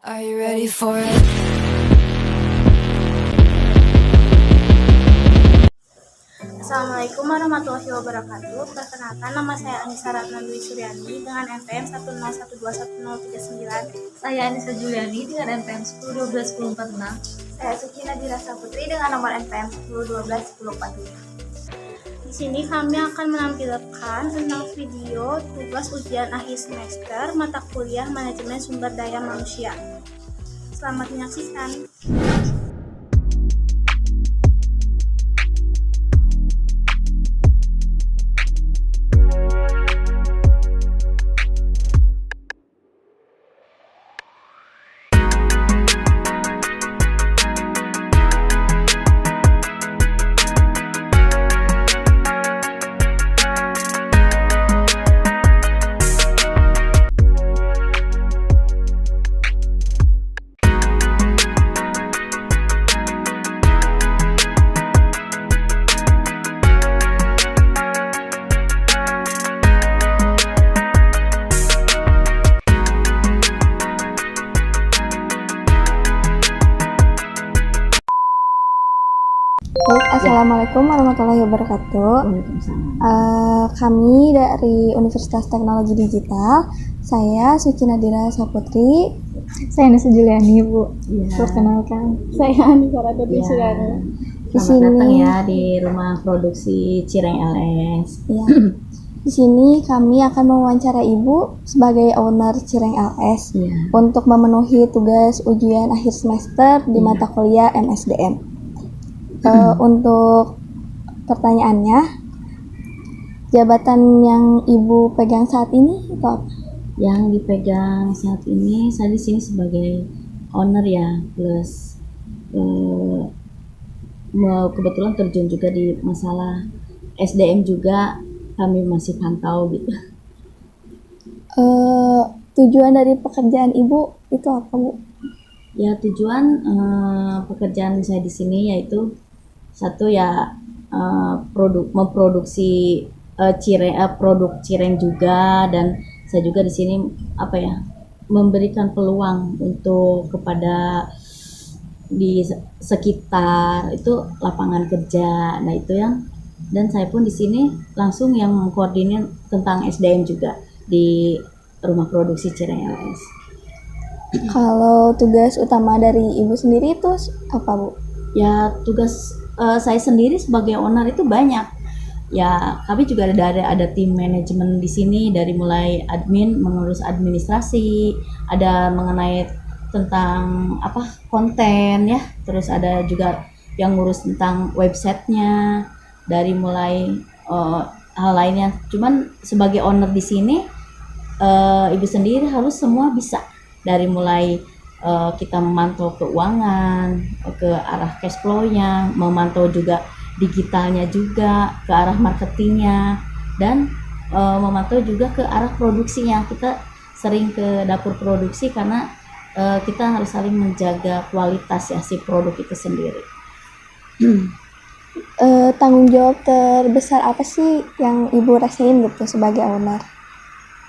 Are you ready for it? Assalamualaikum warahmatullahi wabarakatuh. Perkenalkan, nama saya Anissa Ratna Dwi Suryani dengan NPM 101211039. Saya Anissa Juliani dengan NPM 10121046. Saya Suci Nadira Saputri dengan nomor NPM 10121045. Di sini kami akan menampilkan tentang video tugas ujian akhir semester mata kuliah Manajemen Sumber Daya Manusia. Selamat menyaksikan. Baik, Assalamualaikum warahmatullahi wabarakatuh. Kami dari Universitas Teknologi Digital. Saya Suci Nadira Saputri. Saya Anissa Juliani, Bu. Ya. Perkenalkan, saya Anissa Ratna Dwi Suryani. Di Selamat sini, datang ya di rumah produksi Cireng LS. ya, di sini kami akan mewawancara Ibu sebagai owner Cireng LS Ya. untuk memenuhi tugas ujian akhir semester di mata kuliah MSDM. Untuk pertanyaannya, jabatan yang Ibu pegang saat ini itu apa? Yang dipegang saat ini saya di sini sebagai owner ya, plus kebetulan terjun juga di masalah SDM juga, kami masih pantau gitu. Tujuan dari pekerjaan Ibu itu apa, Bu? Ya, tujuan pekerjaan saya di sini yaitu satu ya, memproduksi produk cireng juga, dan saya juga di sini apa ya, memberikan peluang untuk kepada di sekitar itu lapangan kerja. Nah, itu yang, dan saya pun di sini langsung yang mengkoordinir tentang SDM juga di rumah produksi Cireng LS. Kalau tugas utama dari Ibu sendiri itu apa, Bu? Ya, tugas saya sendiri sebagai owner itu banyak. Ya, kami juga ada tim manajemen di sini, dari mulai admin, mengurus administrasi, ada mengenai tentang konten ya, terus ada juga yang ngurus tentang websitenya, dari mulai hal lainnya. Cuman sebagai owner di sini, Ibu sendiri harus semua bisa, dari mulai kita memantau keuangan, ke arah cash flow-nya, memantau juga digitalnya juga, ke arah marketingnya, dan memantau juga ke arah produksinya. Kita sering ke dapur produksi karena kita harus saling menjaga kualitas ya si produk itu sendiri. Tanggung jawab terbesar apa sih yang Ibu rasain gitu sebagai owner?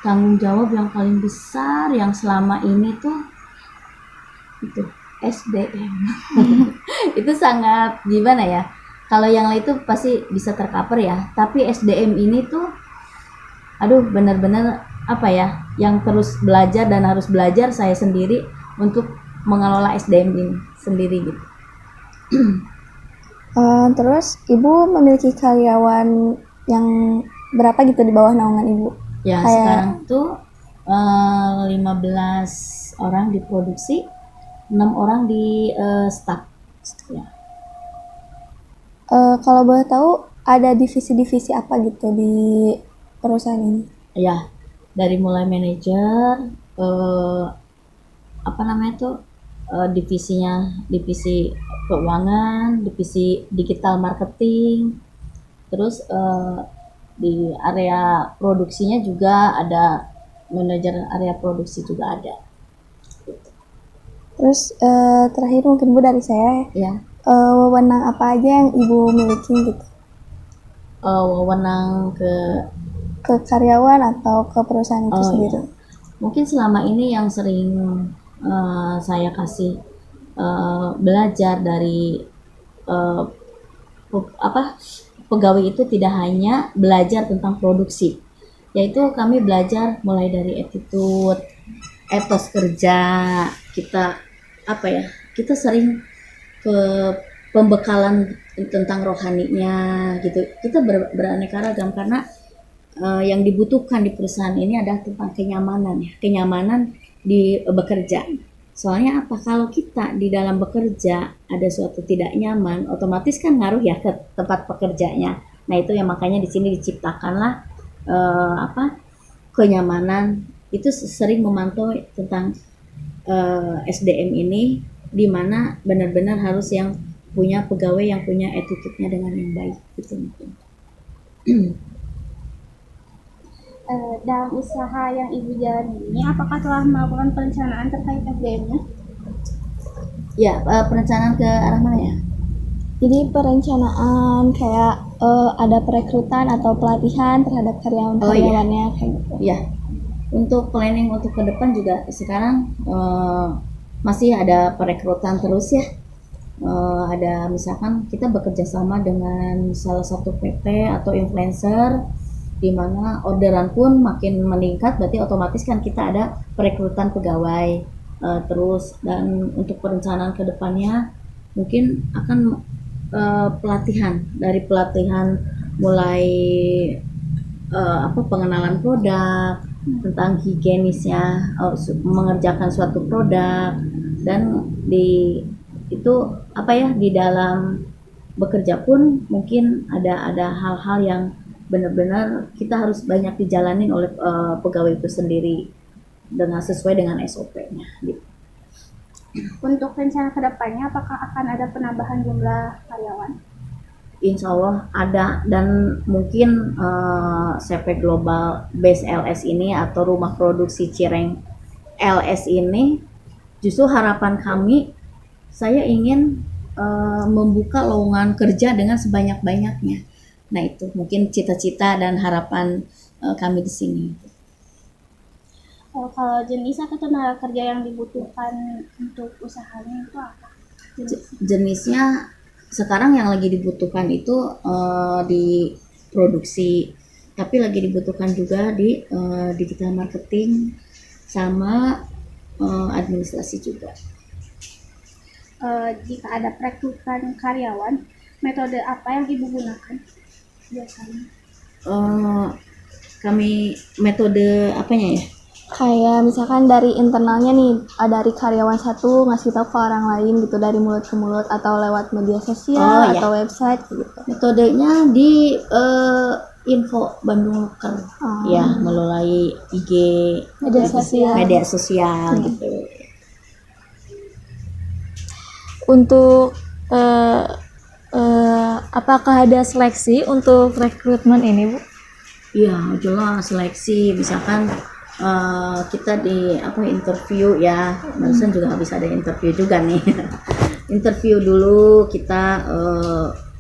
Tanggung jawab yang paling besar yang selama ini tuh itu SDM. Itu sangat gimana ya, kalau yang lain itu pasti bisa tercover ya, tapi SDM ini tuh benar-benar apa ya, yang terus belajar dan harus belajar saya sendiri untuk mengelola SDM ini sendiri gitu. Terus Ibu memiliki karyawan yang berapa gitu di bawah naungan Ibu? Ya, sekarang tuh 15 orang di produksi, 6 orang di staff ya. Kalau boleh tahu ada divisi-divisi apa gitu di perusahaan ini? Ya, dari mulai manajer, divisi keuangan, divisi digital marketing, terus di area produksinya juga ada manajer area produksi juga ada. Terus terakhir mungkin Bu dari saya, Ya, wewenang apa aja yang Ibu miliki gitu? wewenang Ke karyawan atau ke perusahaan itu sendiri? Ya. Mungkin selama ini yang sering saya kasih belajar dari eh, pegawai itu tidak hanya belajar tentang produksi, yaitu kami belajar mulai dari attitude, etos kerja kita, kita sering ke pembekalan tentang rohaninya gitu. Kita beraneka ragam karena yang dibutuhkan di perusahaan ini adalah tentang kenyamanan ya, kenyamanan di bekerja. Soalnya apa? Kalau kita di dalam bekerja ada suatu tidak nyaman, otomatis kan ngaruh ya ke tempat pekerjanya. Nah itu yang makanya di sini diciptakanlah kenyamanan. Itu sering memantau tentang SDM ini, di mana benar-benar harus yang punya pegawai yang punya attitude-nya dengan yang baik gitu mungkin. Dalam usaha yang Ibu jalani ini, apakah telah melakukan perencanaan terkait SDM-nya? Ya, perencanaan ke arah mana ya? Jadi perencanaan kayak ada perekrutan atau pelatihan terhadap karyawan-karyawannya kayak gitu. Ya, untuk planning untuk ke depan juga sekarang masih ada perekrutan terus ya. Ada misalkan kita bekerja sama dengan salah satu PT atau influencer, di mana orderan pun makin meningkat, berarti otomatis kan kita ada perekrutan pegawai terus. Dan untuk perencanaan ke depannya mungkin akan pelatihan mulai pengenalan produk, tentang higienisnya, mengerjakan suatu produk, dan di dalam bekerja pun mungkin ada hal-hal yang benar-benar kita harus banyak dijalanin oleh pegawai itu sendiri sesuai dengan SOP-nya gitu. Untuk rencana kedepannya, apakah akan ada penambahan jumlah karyawan? Insya Allah ada, dan mungkin CP Global Base LS ini atau rumah produksi Cireng LS ini, justru harapan kami, saya ingin membuka lowongan kerja dengan sebanyak-banyaknya. Nah itu mungkin cita-cita dan harapan kami di sini. Kalau jenis atau tenaga kerja yang dibutuhkan untuk usahanya itu apa? Jenisnya sekarang yang lagi dibutuhkan itu di produksi, tapi lagi dibutuhkan juga di digital marketing sama administrasi juga. Jika ada perekrutan karyawan, metode apa yang Ibu gunakan biasanya? Kami metode apanya ya? Kayak misalkan dari internalnya nih, dari karyawan satu ngasih tahu ke orang lain gitu, dari mulut ke mulut atau lewat media sosial atau website gitu. Metodenya di info Bandung Loker ya, melalui IG, media sosial gitu. Untuk apakah ada seleksi untuk rekrutmen ini, Bu? Iya, jelas seleksi. Misalkan kita di interview ya, barusan juga habis ada interview juga nih. Interview dulu kita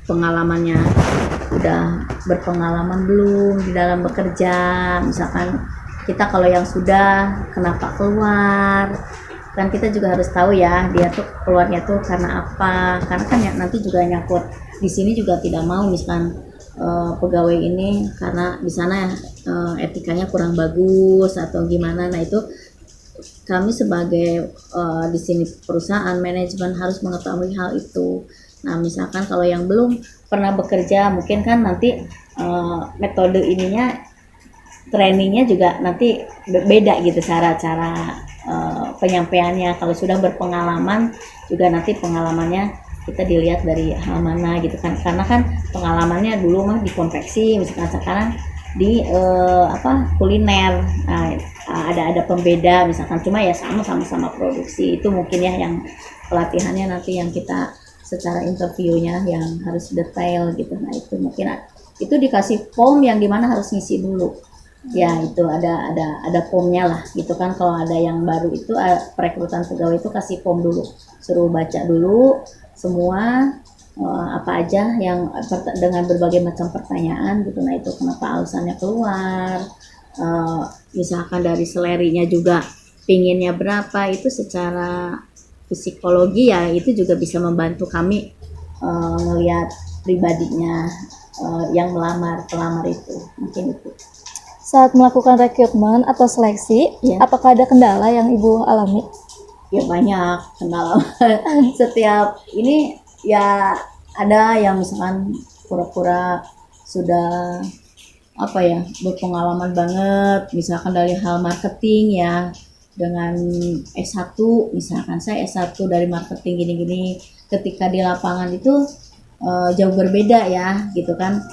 pengalamannya, udah berpengalaman belum di dalam bekerja. Misalkan kita kalau yang sudah, kenapa keluar, kan kita juga harus tahu ya, dia tuh keluarnya tuh karena apa, karena kan nanti juga nyangkut di sini juga tidak mau misalkan pegawai ini karena di sana etikanya kurang bagus atau gimana. Nah itu kami sebagai di sini perusahaan manajemen harus mengetahui hal itu. Nah misalkan kalau yang belum pernah bekerja, mungkin kan nanti metode ininya, trainingnya juga nanti beda gitu, cara-cara penyampaiannya. Kalau sudah berpengalaman juga nanti pengalamannya kita dilihat dari hal mana gitu kan, karena kan pengalamannya dulu mah di konveksi, misalkan sekarang di kuliner. Nah, ada pembeda misalkan, cuma ya sama produksi. Itu mungkin ya yang pelatihannya nanti yang kita secara interviewnya yang harus detail gitu. Nah itu mungkin itu dikasih form yang dimana harus ngisi dulu ya, itu ada formnya lah gitu kan. Kalau ada yang baru itu perekrutan pegawai itu kasih form dulu, suruh baca dulu semua apa aja yang dengan berbagai macam pertanyaan gitu. Nah itu kenapa alasannya keluar, misalkan dari selerinya juga pinginnya berapa, itu secara psikologi ya itu juga bisa membantu kami melihat pribadinya yang pelamar itu, mungkin itu. Saat melakukan rekrutmen atau seleksi, Ya. apakah ada kendala yang Ibu alami? Ya banyak kendala. Setiap ini ya ada yang misalkan pura-pura sudah apa ya berpengalaman banget, misalkan dari hal marketing ya, dengan S1 misalkan saya S1 dari marketing gini-gini, ketika di lapangan itu jauh berbeda ya gitu kan,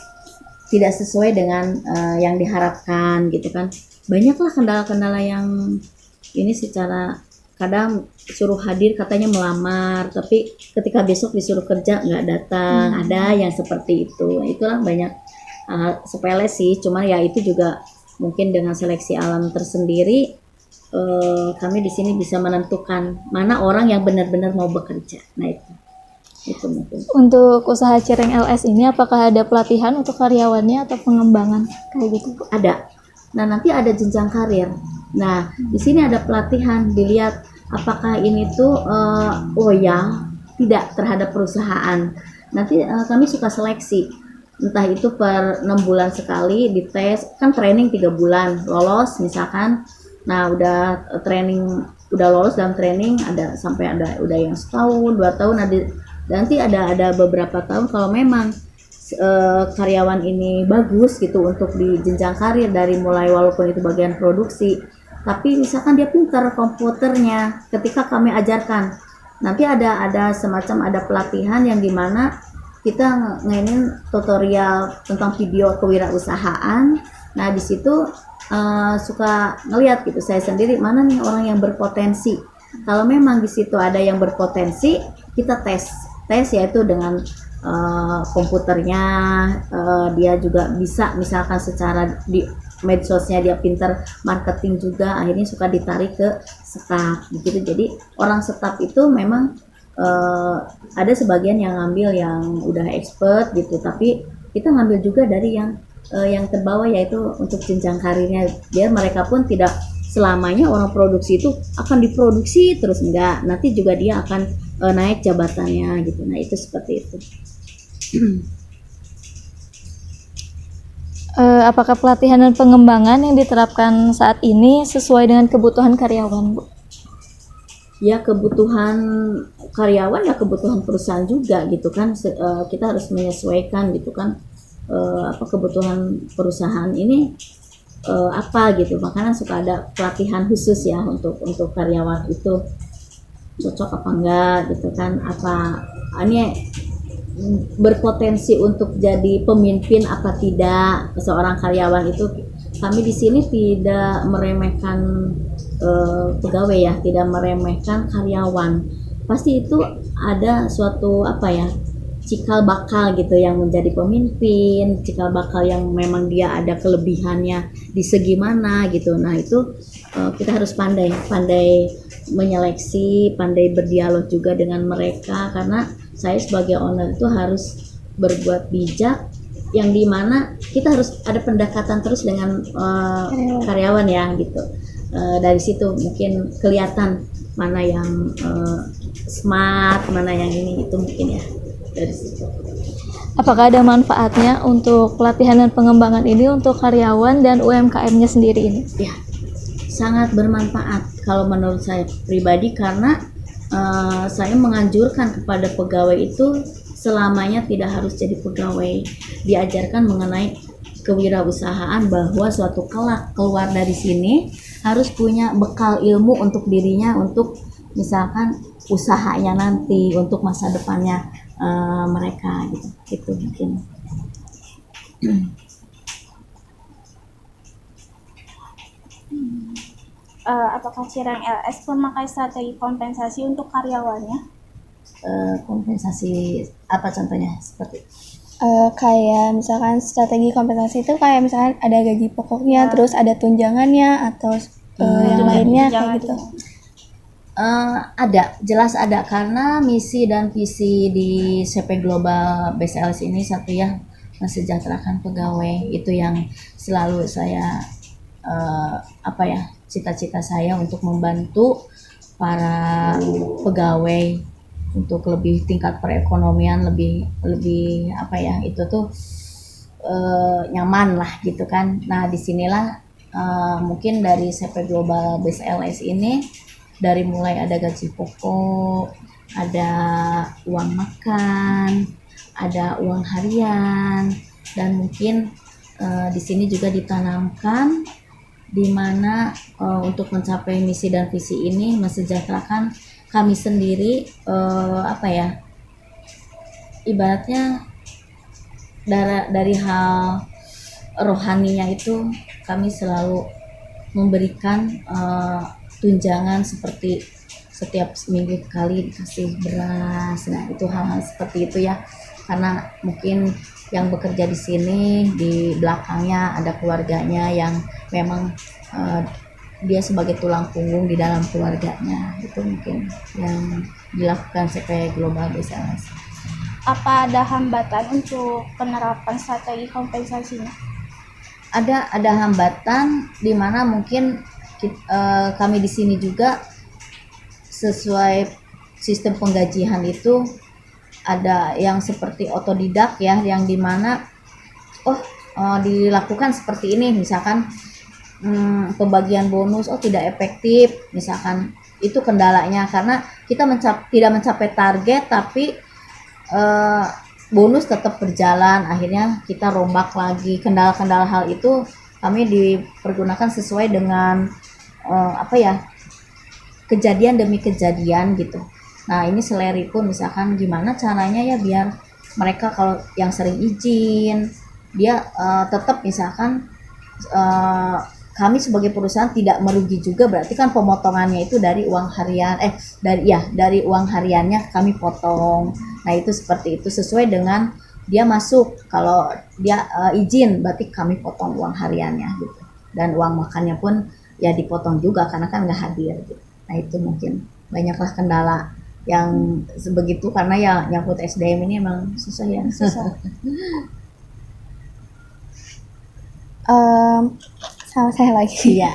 tidak sesuai dengan yang diharapkan gitu kan. Banyaklah kendala-kendala yang ini secara kadang suruh hadir katanya melamar, tapi ketika besok disuruh kerja nggak datang. Ada yang seperti itu. Itulah banyak sepele sih, cuman ya itu juga mungkin dengan seleksi alam tersendiri kami di sini bisa menentukan mana orang yang benar-benar mau bekerja. Nah itu mungkin. Untuk usaha Cireng LS ini apakah ada pelatihan untuk karyawannya atau pengembangan kayak gitu, Bu? Ada. Nah, nanti ada jenjang karir. Nah, di sini ada pelatihan, dilihat apakah ini tuh tidak terhadap perusahaan. Nanti kami suka seleksi. Entah itu per 6 bulan sekali dites, kan training 3 bulan, lolos misalkan. Nah, udah lolos dalam training ada sampai ada udah yang setahun, 2 tahun, nanti ada beberapa tahun kalau memang karyawan ini bagus gitu untuk di jenjang karir dari mulai walaupun itu bagian produksi, tapi misalkan dia pintar komputernya ketika kami ajarkan, nanti ada semacam ada pelatihan yang dimana kita ngainin tutorial tentang video kewirausahaan. Nah di situ suka ngelihat gitu saya sendiri mana nih orang yang berpotensi. Kalau memang di situ ada yang berpotensi, kita tes yaitu dengan komputernya, dia juga bisa misalkan secara di medsosnya dia pintar marketing juga, akhirnya suka ditarik ke staff gitu. Jadi orang staff itu memang ada sebagian yang ngambil yang udah expert gitu, tapi kita ngambil juga dari yang terbawah, yaitu untuk jenjang karirnya, biar mereka pun tidak selamanya orang produksi itu akan diproduksi terus, enggak, nanti juga dia akan naik jabatannya gitu. Nah itu seperti itu. Apakah pelatihan dan pengembangan yang diterapkan saat ini sesuai dengan kebutuhan karyawan, Bu? Ya kebutuhan karyawan ya kebutuhan perusahaan juga gitu kan. Kita harus menyesuaikan gitu kan, kebutuhan perusahaan ini apa gitu. Makanya suka ada pelatihan khusus ya untuk karyawan itu cocok apa enggak gitu kan, apa ini berpotensi untuk jadi pemimpin apa tidak seorang karyawan itu. Kami di sini tidak meremehkan pegawai ya, tidak meremehkan karyawan. Pasti itu ada suatu cikal bakal gitu yang menjadi pemimpin, cikal bakal yang memang dia ada kelebihannya di segi mana gitu. Nah itu kita harus pandai menyeleksi, pandai berdialog juga dengan mereka, karena saya sebagai owner itu harus berbuat bijak, yang dimana kita harus ada pendekatan terus dengan karyawan ya gitu. Dari situ mungkin kelihatan mana yang smart, mana yang ini, itu mungkin ya dari situ. Apakah ada manfaatnya untuk pelatihan dan pengembangan ini untuk karyawan dan UMKM-nya sendiri ini? Ya, sangat bermanfaat kalau menurut saya pribadi, karena saya menganjurkan kepada pegawai itu selamanya tidak harus jadi pegawai, diajarkan mengenai kewirausahaan, bahwa suatu kelak keluar dari sini harus punya bekal ilmu untuk dirinya, untuk misalkan usahanya nanti, untuk masa depannya mereka gitu. Itu mungkin. Apakah Cireng LS memakai strategi kompensasi untuk karyawannya? Kompensasi apa contohnya seperti? Kayak misalkan strategi kompensasi itu kayak misalkan ada gaji pokoknya, terus ada tunjangannya atau yang lainnya kayak gitu. Ada, jelas ada, karena misi dan visi di CP Global BCLS ini satu ya, mensejahterakan pegawai. Itu yang selalu saya cita-cita saya untuk membantu para pegawai untuk lebih tingkat perekonomian lebih apa ya, itu tuh nyaman lah gitu kan. Nah disinilah mungkin dari CP Global Base LS ini, dari mulai ada gaji pokok, ada uang makan, ada uang harian, dan mungkin di sini juga ditanamkan di mana untuk mencapai misi dan visi ini mensejahterakan kami sendiri, apa ya, ibaratnya dari hal rohaninya itu kami selalu memberikan tunjangan seperti setiap seminggu kali dikasih beras. Nah itu hal-hal seperti itu ya, karena mungkin yang bekerja di sini di belakangnya ada keluarganya yang memang dia sebagai tulang punggung di dalam keluarganya. Itu mungkin yang dilakukan CP Global Base LS. Apa ada hambatan untuk penerapan strategi kompensasinya? Ada hambatan di mana mungkin kami di sini juga sesuai sistem penggajian itu ada yang seperti otodidak ya, yang dimana dilakukan seperti ini, misalkan pembagian bonus tidak efektif misalkan, itu kendalanya karena kita tidak mencapai target tapi bonus tetap berjalan, akhirnya kita rombak lagi. Kendala-kendala hal itu kami dipergunakan sesuai dengan apa ya, kejadian demi kejadian gitu. Nah ini seleri pun misalkan gimana caranya ya biar mereka kalau yang sering izin dia tetap misalkan kami sebagai perusahaan tidak merugi juga, berarti kan pemotongannya itu dari uang harian dari uang hariannya kami potong. Nah itu seperti itu sesuai dengan dia masuk, kalau dia izin berarti kami potong uang hariannya gitu, dan uang makannya pun ya dipotong juga karena kan nggak hadir gitu. Nah itu mungkin banyaklah kendala yang sebegitu karena ya nyangkut SDM ini emang susah ya. Sama saya lagi. Iya.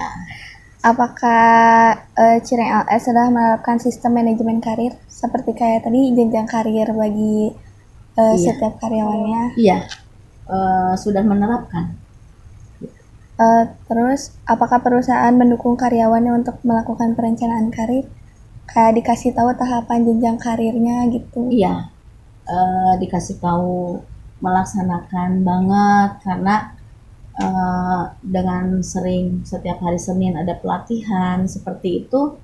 Apakah Cireng LS sudah menerapkan sistem manajemen karir seperti kayak tadi jenjang karir bagi setiap karyawannya? Iya, sudah menerapkan. Terus apakah perusahaan mendukung karyawannya untuk melakukan perencanaan karir? Kayak dikasih tahu tahapan jenjang karirnya gitu? Iya, dikasih tahu, melaksanakan banget karena dengan sering setiap hari Senin ada pelatihan seperti itu,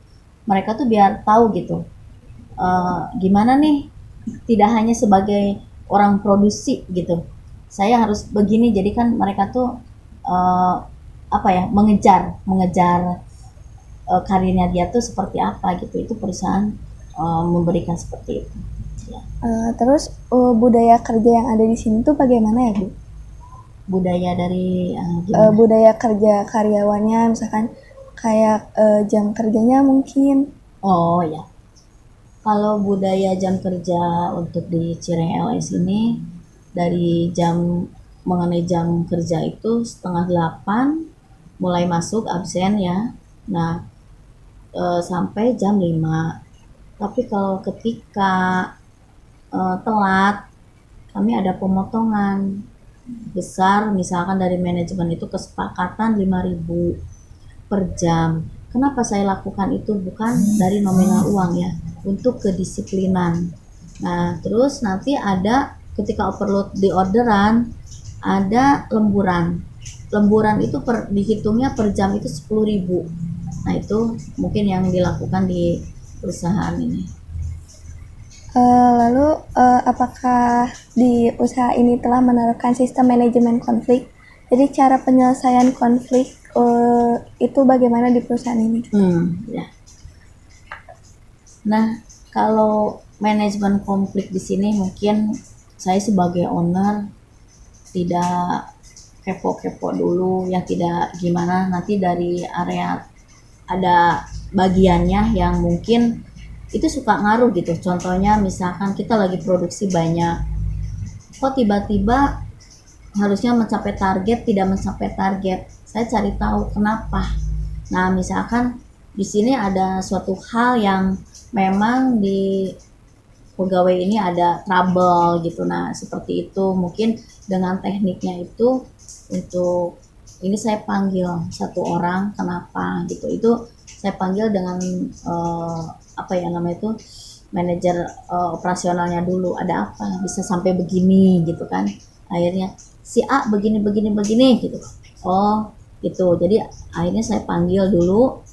mereka tuh biar tahu gitu gimana nih, tidak hanya sebagai orang produksi gitu saya harus begini. Jadi kan mereka tuh apa ya, mengejar karirnya dia tuh seperti apa gitu. Itu perusahaan memberikan seperti itu ya. Terus budaya kerja yang ada di sini tuh bagaimana ya Bu? Budaya dari budaya kerja karyawannya misalkan kayak jam kerjanya mungkin. Oh ya, kalau budaya jam kerja untuk di Cireng LS ini, dari mengenai jam kerja itu 7:30 mulai masuk absen ya. Nah sampai jam 5. Tapi kalau ketika telat kami ada pemotongan besar, misalkan dari manajemen itu kesepakatan 5.000 per jam. Kenapa saya lakukan itu? Bukan dari nominal uang ya, untuk kedisiplinan. Nah terus nanti ada ketika overload di orderan ada lemburan itu dihitungnya per jam itu 10.000. Nah itu mungkin yang dilakukan di perusahaan ini. Lalu apakah di usaha ini telah menerapkan sistem manajemen konflik? Jadi cara penyelesaian konflik itu bagaimana di perusahaan ini? Ya. Nah kalau manajemen konflik di sini mungkin saya sebagai owner tidak kepo-kepo dulu ya, tidak gimana, nanti dari area ada bagiannya yang mungkin itu suka ngaruh gitu. Contohnya misalkan kita lagi produksi banyak, kok tiba-tiba harusnya mencapai target tidak mencapai target, saya cari tahu kenapa. Nah, misalkan di sini ada suatu hal yang memang di pegawai ini ada trouble gitu. Nah, seperti itu mungkin dengan tekniknya itu untuk ini saya panggil satu orang kenapa gitu. Itu saya panggil dengan apa ya namanya itu manajer operasionalnya dulu. Ada apa bisa sampai begini gitu kan. Akhirnya si A begini begini begini gitu. Oh, gitu. Jadi akhirnya saya panggil dulu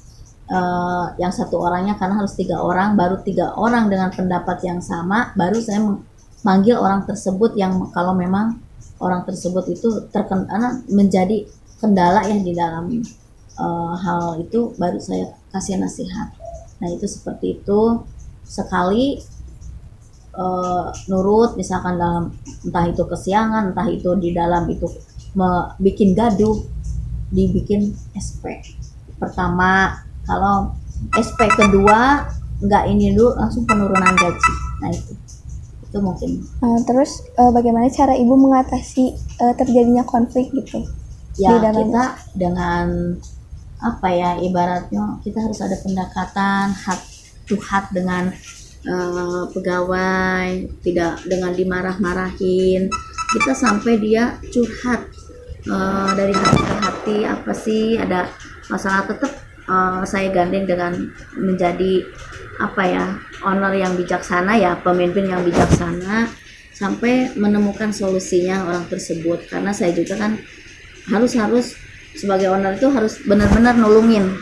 yang satu orangnya karena harus 3 orang, baru 3 orang dengan pendapat yang sama, baru saya manggil orang tersebut yang kalau memang orang tersebut itu terkena menjadi kendala ya di dalam hal itu, baru saya kasih nasihat. Nah itu seperti itu, sekali nurut misalkan dalam entah itu kesiangan, entah itu di dalam itu bikin gaduh, dibikin SP pertama. Kalau SP kedua nggak ini dulu langsung penurunan gaji. Nah itu mungkin. Terus bagaimana cara ibu mengatasi terjadinya konflik gitu? Ya kita dengan apa ya ibaratnya kita harus ada pendekatan heart to heart dengan pegawai, tidak dengan dimarah-marahin. Kita sampai dia curhat dari hati ke hati apa sih ada masalah, tetap saya gandeng dengan menjadi apa ya owner yang bijaksana ya, pemimpin yang bijaksana sampai menemukan solusinya orang tersebut. Karena saya juga kan harus sebagai owner itu harus benar-benar nolongin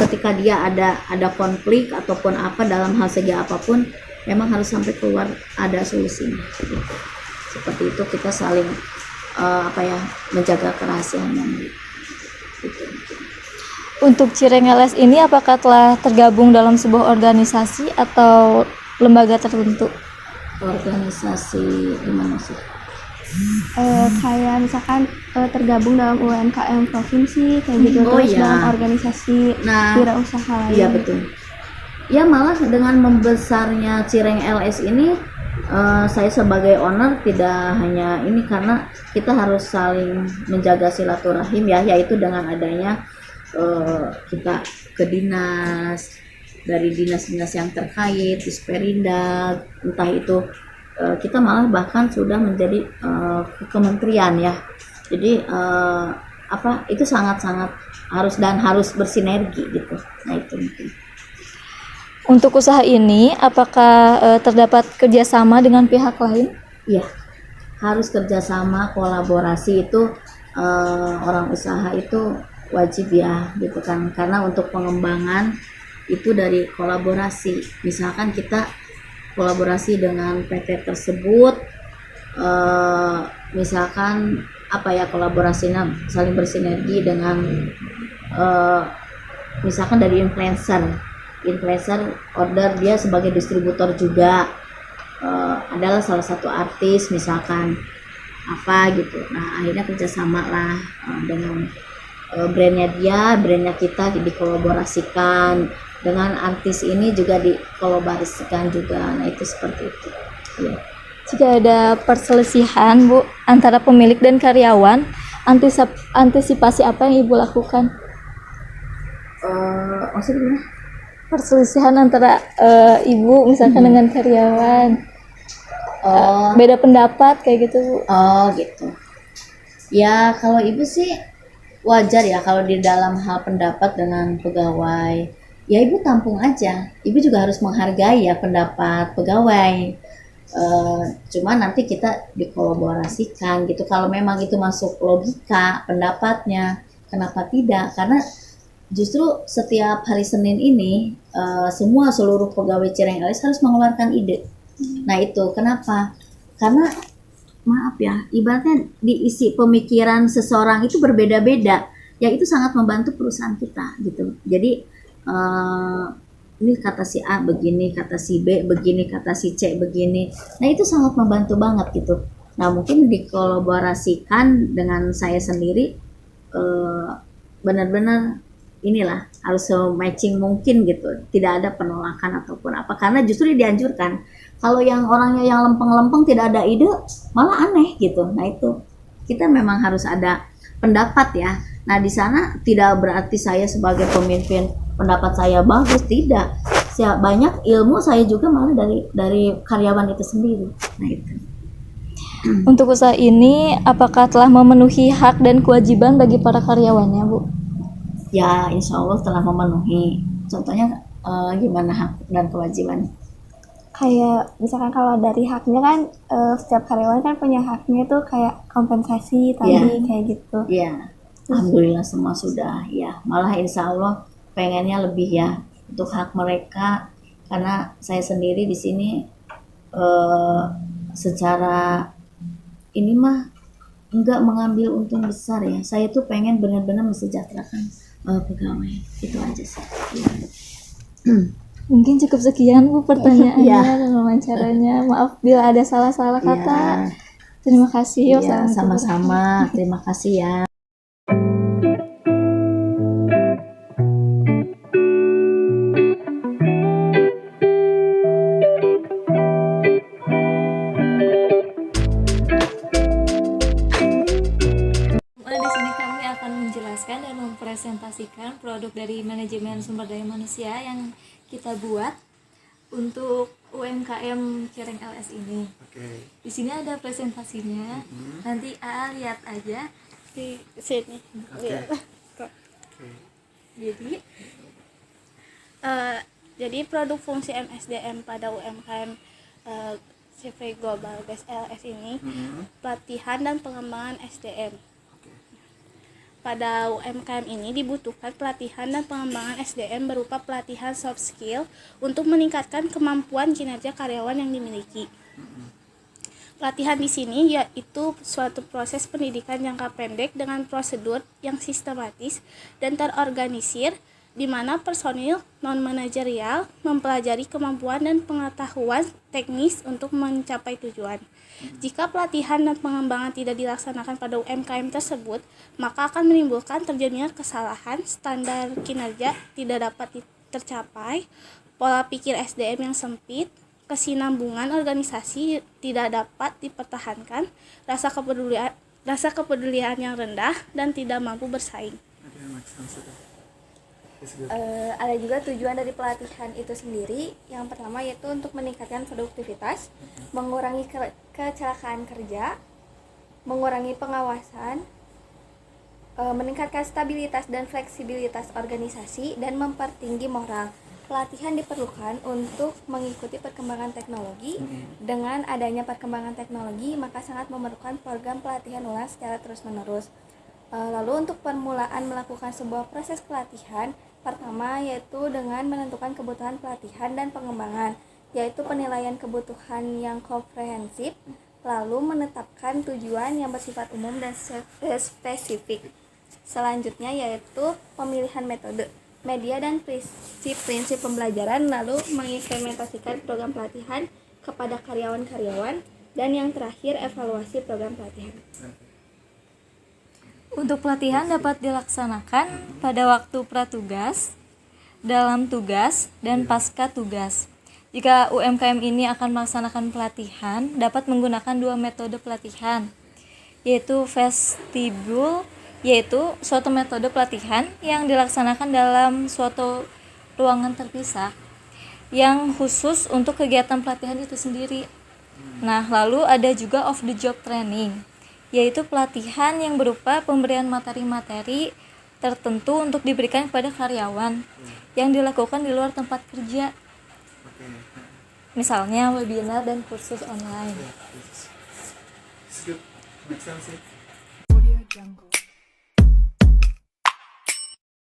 ketika dia ada konflik ataupun apa dalam hal segi apapun, memang harus sampai keluar ada solusinya gitu. Seperti itu kita saling apa ya menjaga kerahasiaan gitu. Untuk Cireng LS ini apakah telah tergabung dalam sebuah organisasi atau lembaga tertentu? Organisasi gimana sih? Kayak misalkan tergabung dalam UMKM provinsi kayak gitu, terus dalam organisasi wirausaha lain. Iya betul. Ya malah dengan membesarnya Cireng LS ini saya sebagai owner tidak hanya ini, karena kita harus saling menjaga silaturahim ya, yaitu dengan adanya kita ke dinas, dari dinas-dinas yang terkait, Disperindag, entah itu kita malah bahkan sudah menjadi kementerian ya. Jadi apa itu sangat-sangat harus bersinergi gitu. Nah itu mungkin. Untuk usaha ini apakah terdapat kerjasama dengan pihak lain? Iya, harus kerjasama, kolaborasi itu orang usaha itu wajib ya gitu kan, karena untuk pengembangan itu dari kolaborasi. Misalkan kita kolaborasi dengan PT tersebut, misalkan apa ya kolaborasinya saling bersinergi dengan misalkan dari influencer order dia sebagai distributor juga adalah salah satu artis misalkan apa gitu. Nah akhirnya kerjasama lah dengan brandnya kita dikolaborasikan, dengan artis ini juga dikolaborasikan juga. Nah itu seperti itu ya. Jika ada perselisihan Bu antara pemilik dan karyawan, antisipasi apa yang Ibu lakukan? Maksudnya gimana? Perselisihan antara Ibu misalkan dengan karyawan, beda pendapat kayak gitu Bu. Oh gitu ya, kalau Ibu sih wajar ya kalau di dalam hal pendapat dengan pegawai ya Ibu tampung aja. Ibu juga harus menghargai ya pendapat pegawai, cuma nanti kita dikolaborasikan gitu kalau memang itu masuk logika pendapatnya, kenapa tidak. Karena justru setiap hari Senin ini seluruh pegawai Cireng LS harus mengeluarkan ide. Nah itu kenapa? Karena maaf ya, ibaratnya diisi pemikiran seseorang itu berbeda-beda, ya itu sangat membantu perusahaan kita gitu. Jadi ini kata si A begini, kata si B begini, kata si C begini. Nah itu sangat membantu banget gitu. Nah mungkin dikolaborasikan dengan saya sendiri, benar-benar inilah harus matching mungkin gitu, tidak ada penolakan ataupun apa, karena justru dianjurkan. Kalau yang orangnya yang lempeng-lempeng tidak ada ide malah aneh gitu. Nah itu kita memang harus ada pendapat ya, Nah, di sana tidak berarti saya sebagai pemimpin pendapat saya bagus, tidak. Banyak ilmu saya juga malah dari karyawan itu sendiri. Nah, itu. Untuk usaha ini, apakah telah memenuhi hak dan kewajiban bagi para karyawannya, Bu? Ya, insya Allah telah memenuhi. Contohnya gimana hak dan kewajiban? Kayak misalkan kalau dari haknya kan setiap karyawan kan punya haknya tuh kayak kompensasi tadi kayak gitu. Ya, alhamdulillah semua sudah. Ya, malah insya Allah pengennya lebih ya untuk hak mereka, karena saya sendiri di sini secara ini mah enggak mengambil untung besar ya. Saya tuh pengen benar-benar mensejahterakan pegawai. Itu aja sih. Ya. Mungkin cukup sekian, Bu, pertanyaannya Ya. dan wawancaranya. Maaf bila ada salah-salah kata. Terima kasih. Ya, sama-sama. Terima kasih ya. Di sini kami akan menjelaskan dan mempresentasikan produk dari manajemen sumber daya manusia yang kita buat untuk UMKM Cireng LS ini. Di sini ada presentasinya. Nanti AA lihat aja Di sini. Lihat. Jadi produk fungsi MSDM pada UMKM CV Global Gas LS ini pelatihan dan pengembangan SDM. Pada UMKM ini dibutuhkan pelatihan dan pengembangan SDM berupa pelatihan soft skill untuk meningkatkan kemampuan kinerja karyawan yang dimiliki. Pelatihan di sini yaitu suatu proses pendidikan jangka pendek dengan prosedur yang sistematis dan terorganisir, di mana personil non-manajerial mempelajari kemampuan dan pengetahuan teknis untuk mencapai tujuan. Jika pelatihan dan pengembangan tidak dilaksanakan pada UMKM tersebut, maka akan menimbulkan terjadinya kesalahan, standar kinerja tidak dapat tercapai, pola pikir SDM yang sempit, kesinambungan organisasi tidak dapat dipertahankan, rasa kepedulian yang rendah, dan tidak mampu bersaing. Ada juga tujuan dari pelatihan itu sendiri. Yang pertama yaitu untuk meningkatkan produktivitas, mengurangi kecelakaan kerja, mengurangi pengawasan, meningkatkan stabilitas dan fleksibilitas organisasi, dan mempertinggi moral. Pelatihan diperlukan untuk mengikuti perkembangan teknologi. Dengan adanya perkembangan teknologi, maka sangat memerlukan program pelatihan ulang secara terus-menerus. Lalu untuk permulaan melakukan sebuah proses pelatihan, pertama yaitu dengan menentukan kebutuhan pelatihan dan pengembangan, yaitu penilaian kebutuhan yang komprehensif, lalu menetapkan tujuan yang bersifat umum dan spesifik. Selanjutnya yaitu pemilihan metode, media, dan prinsip-prinsip pembelajaran, lalu mengimplementasikan program pelatihan kepada karyawan-karyawan, dan yang terakhir evaluasi program pelatihan. Untuk pelatihan dapat dilaksanakan pada waktu pratugas, dalam tugas, dan pasca tugas. Jika UMKM ini akan melaksanakan pelatihan, dapat menggunakan dua metode pelatihan, yaitu vestibul, yaitu suatu metode pelatihan yang dilaksanakan dalam suatu ruangan terpisah yang khusus untuk kegiatan pelatihan itu sendiri. Nah, lalu ada juga off the job training, yaitu pelatihan yang berupa pemberian materi-materi tertentu untuk diberikan kepada karyawan yang dilakukan di luar tempat kerja. Misalnya webinar dan kursus online.